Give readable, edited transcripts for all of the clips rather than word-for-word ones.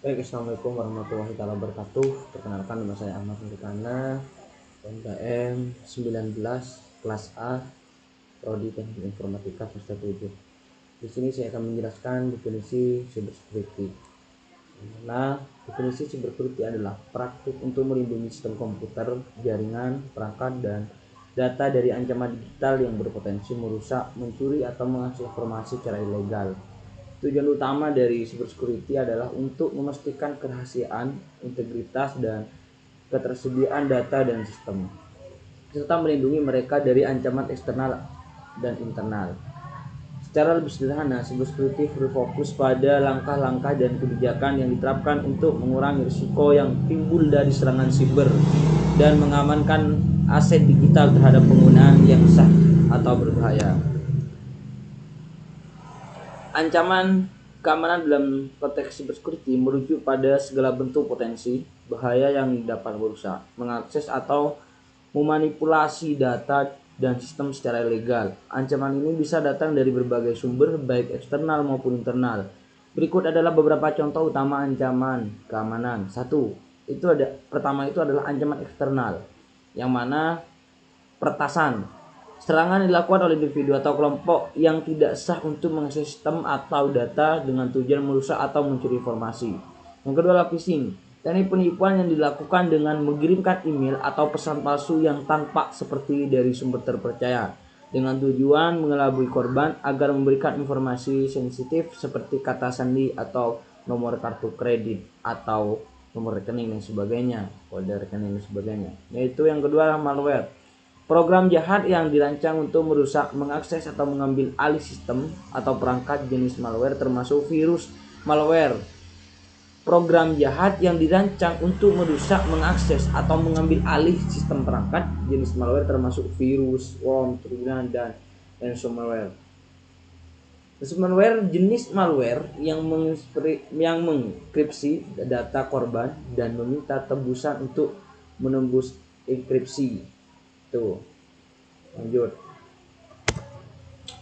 Baik, assalamualaikum warahmatullahi wabarakatuh. Perkenalkan, nama saya Ahmad Nurikana, MPM 19 kelas A, Prodi Teknik Informatika semester 7. Di sini saya akan menjelaskan definisi cybersecurity. Nah, definisi cybersecurity adalah praktik untuk melindungi sistem komputer, jaringan, perangkat, dan data dari ancaman digital yang berpotensi merusak, mencuri, atau mengakses informasi secara ilegal. Tujuan utama dari cybersecurity adalah untuk memastikan kerahasiaan, integritas, dan ketersediaan data dan sistem, serta melindungi mereka dari ancaman eksternal dan internal. Secara lebih sederhana, cybersecurity berfokus pada langkah-langkah dan kebijakan yang diterapkan untuk mengurangi risiko yang timbul dari serangan siber dan mengamankan aset digital terhadap penggunaan yang sah atau berbahaya. Ancaman keamanan dalam konteks cybersecurity merujuk pada segala bentuk potensi bahaya yang dapat merusak, mengakses atau memanipulasi data dan sistem secara ilegal. Ancaman ini bisa datang dari berbagai sumber, baik eksternal maupun internal. Berikut adalah beberapa contoh utama ancaman keamanan. Pertama itu adalah ancaman eksternal, yang mana peretasan. Serangan dilakukan oleh individu atau kelompok yang tidak sah untuk mengakses sistem atau data dengan tujuan merusak atau mencuri informasi. Yang kedua adalah phishing. Teknik penipuan yang dilakukan dengan mengirimkan email atau pesan palsu yang tampak seperti dari sumber terpercaya dengan tujuan mengelabui korban agar memberikan informasi sensitif seperti kata sandi atau nomor kartu kredit atau nomor rekening dan sebagainya, kode rekening dan sebagainya. Yaitu yang kedua adalah malware. Program jahat yang dirancang untuk merusak, mengakses, atau mengambil alih sistem atau perangkat jenis malware termasuk virus malware. Program jahat yang dirancang untuk merusak, mengakses, atau mengambil alih sistem perangkat jenis malware termasuk virus, worm, trojan, dan ransomware. Ransomware jenis malware yang mengenkripsi data korban dan meminta tebusan untuk menembus enkripsi. Tuh, lanjut.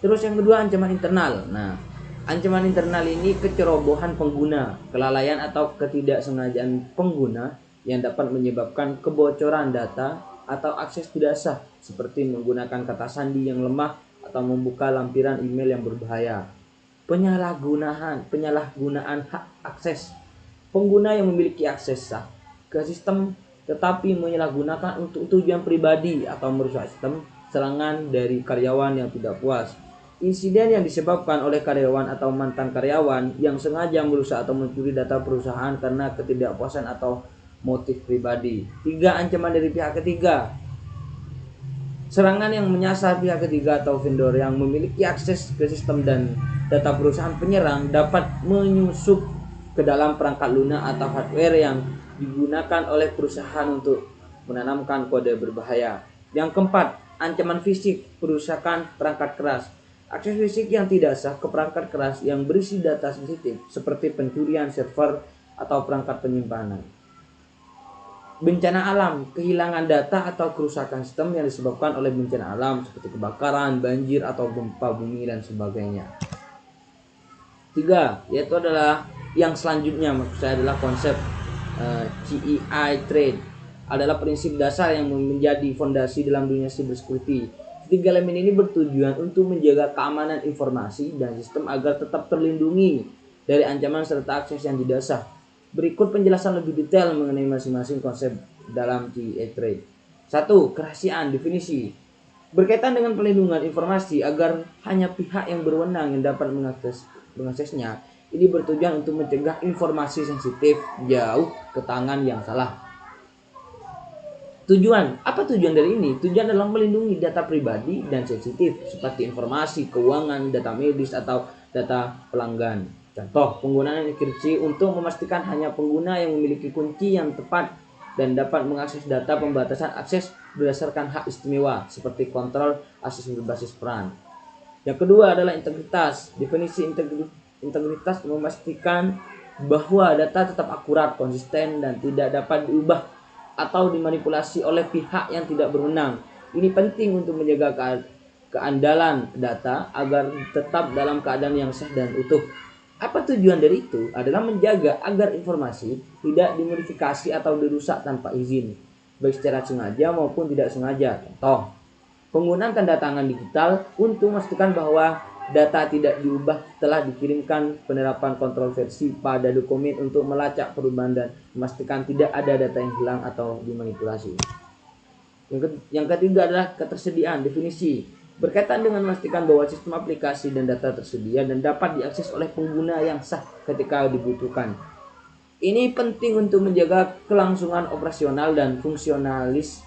Terus yang kedua, ancaman internal. Nah, ancaman internal ini kecerobohan pengguna, kelalaian atau ketidaksengajaan pengguna yang dapat menyebabkan kebocoran data atau akses tidak sah, seperti menggunakan kata sandi yang lemah atau membuka lampiran email yang berbahaya. Penyalahgunaan hak akses. Pengguna yang memiliki akses sah ke sistem tetapi menyalahgunakan untuk tujuan pribadi atau merusak sistem. Serangan dari karyawan yang tidak puas. Insiden yang disebabkan oleh karyawan atau mantan karyawan yang sengaja merusak atau mencuri data perusahaan karena ketidakpuasan atau motif pribadi. 3. Ancaman dari pihak ketiga. Serangan yang menyasar pihak ketiga atau vendor yang memiliki akses ke sistem dan data perusahaan. Penyerang dapat menyusup ke dalam perangkat lunak atau hardware yang digunakan oleh perusahaan untuk menanamkan kode berbahaya. Yang keempat, ancaman fisik, perusakan perangkat keras. Akses fisik yang tidak sah ke perangkat keras yang berisi data sensitif seperti pencurian server atau perangkat penyimpanan. Bencana alam, kehilangan data atau kerusakan sistem yang disebabkan oleh bencana alam seperti kebakaran, banjir, atau gempa bumi dan sebagainya. 3, yaitu adalah yang selanjutnya, maksud saya adalah konsep CEI trade, adalah prinsip dasar yang menjadi fondasi dalam dunia cybersecurity. Ketiga elemen ini bertujuan untuk menjaga keamanan informasi dan sistem agar tetap terlindungi dari ancaman serta akses yang tidak sah. Berikut penjelasan lebih detail mengenai masing-masing konsep dalam CEI trade. 1. Kerahasiaan, definisi. Berkaitan dengan pelindungan informasi agar hanya pihak yang berwenang yang dapat mengaksesnya. Ini bertujuan untuk mencegah informasi sensitif jauh ke tangan yang salah. Apa tujuan dari ini? Tujuan adalah melindungi data pribadi dan sensitif seperti informasi keuangan, data medis, atau data pelanggan. Contoh, penggunaan enkripsi untuk memastikan hanya pengguna yang memiliki kunci yang tepat dan dapat mengakses data. Pembatasan akses berdasarkan hak istimewa seperti kontrol akses berbasis peran. Yang kedua adalah integritas. Definisi integritas memastikan bahwa data tetap akurat, konsisten, dan tidak dapat diubah atau dimanipulasi oleh pihak yang tidak berwenang. Ini penting untuk menjaga keandalan data agar tetap dalam keadaan yang sah dan utuh. Apa tujuan dari itu? Adalah menjaga agar informasi tidak dimodifikasi atau dirusak tanpa izin, baik secara sengaja maupun tidak sengaja. Contoh, penggunaan tanda tangan digital untuk memastikan bahwa data tidak diubah setelah dikirimkan, penerapan kontrol versi pada dokumen untuk melacak perubahan dan memastikan tidak ada data yang hilang atau dimanipulasi. Yang ketiga adalah ketersediaan definisi. Berkaitan dengan memastikan bahwa sistem aplikasi dan data tersedia dan dapat diakses oleh pengguna yang sah ketika dibutuhkan. Ini penting untuk menjaga kelangsungan operasional dan fungsionalitas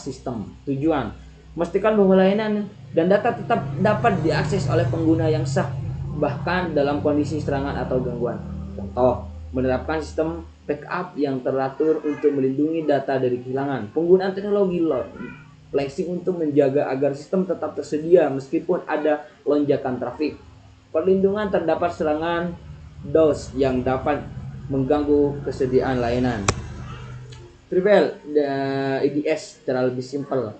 sistem. Tujuan, memastikan bahwa layanan dan data tetap dapat diakses oleh pengguna yang sah, bahkan dalam kondisi serangan atau gangguan. Contoh, menerapkan sistem backup yang teratur untuk melindungi data dari kehilangan. Penggunaan teknologi load flashing untuk menjaga agar sistem tetap tersedia meskipun ada lonjakan trafik. Perlindungan terdapat serangan DOS yang dapat mengganggu kesediaan layanan. Freeware IDS secara lebih simpel.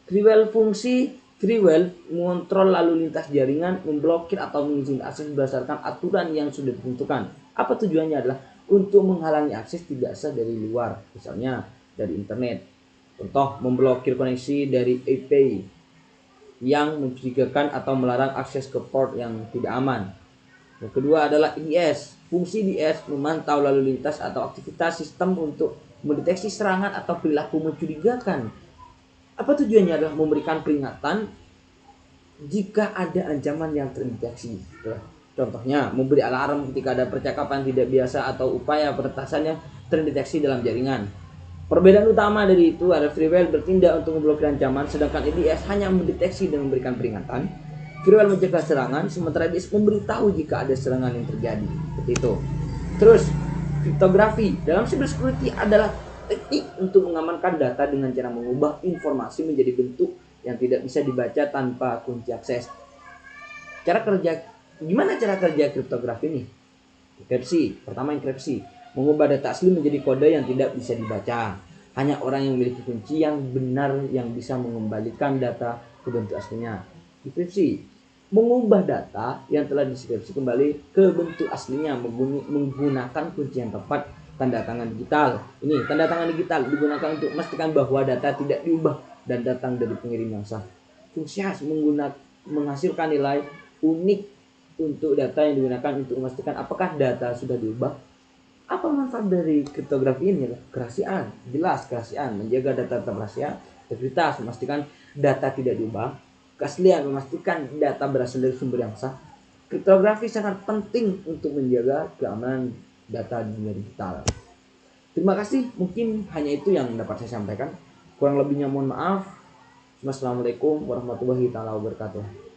Freeware mengontrol lalu lintas jaringan, memblokir atau mengizinkan akses berdasarkan aturan yang sudah ditentukan. Apa tujuannya adalah untuk menghalangi akses tidak sah dari luar, misalnya dari internet. Contoh, memblokir koneksi dari IP yang mencurigakan atau melarang akses ke port yang tidak aman. Yang kedua adalah IDS. Fungsi IDS memantau lalu lintas atau aktivitas sistem untuk mendeteksi serangan atau perilaku mencurigakan. Apa tujuannya adalah memberikan peringatan jika ada ancaman yang terdeteksi. Contohnya, memberi alarm ketika ada percakapan tidak biasa atau upaya peretasan yang terdeteksi dalam jaringan. Perbedaan utama dari itu adalah Freeware bertindak untuk memblokir ancaman, sedangkan IDS hanya mendeteksi dan memberikan peringatan. Freeware mencegah serangan, sementara IDS memberitahu jika ada serangan yang terjadi. Seperti itu. Terus, kriptografi dalam cybersecurity adalah teknik untuk mengamankan data dengan cara mengubah informasi menjadi bentuk yang tidak bisa dibaca tanpa kunci akses. Gimana cara kerja kriptografi ini? Enkripsi. Pertama, enkripsi. Mengubah data asli menjadi kode yang tidak bisa dibaca. Hanya orang yang memiliki kunci yang benar yang bisa mengembalikan data ke bentuk aslinya. Dekripsi, mengubah data yang telah diskripsi kembali ke bentuk aslinya menggunakan kunci yang tepat. Tanda tangan digital. Ini tanda tangan digital digunakan untuk memastikan bahwa data tidak diubah dan datang dari pengirim yang sah. Fungsi khas menghasilkan nilai unik untuk data yang digunakan untuk memastikan apakah data sudah diubah. Apa manfaat dari kriptografi ini? Kerahasiaan, jelas kerahasiaan, menjaga data tetap rahasia. Integritas, memastikan data tidak diubah. Keaslian, memastikan data berasal dari sumber yang sah. Kriptografi sangat penting untuk menjaga keamanan data di dunia digital. Terima kasih, mungkin hanya itu yang dapat saya sampaikan. Kurang lebihnya mohon maaf. Wassalamualaikum warahmatullahi wabarakatuh.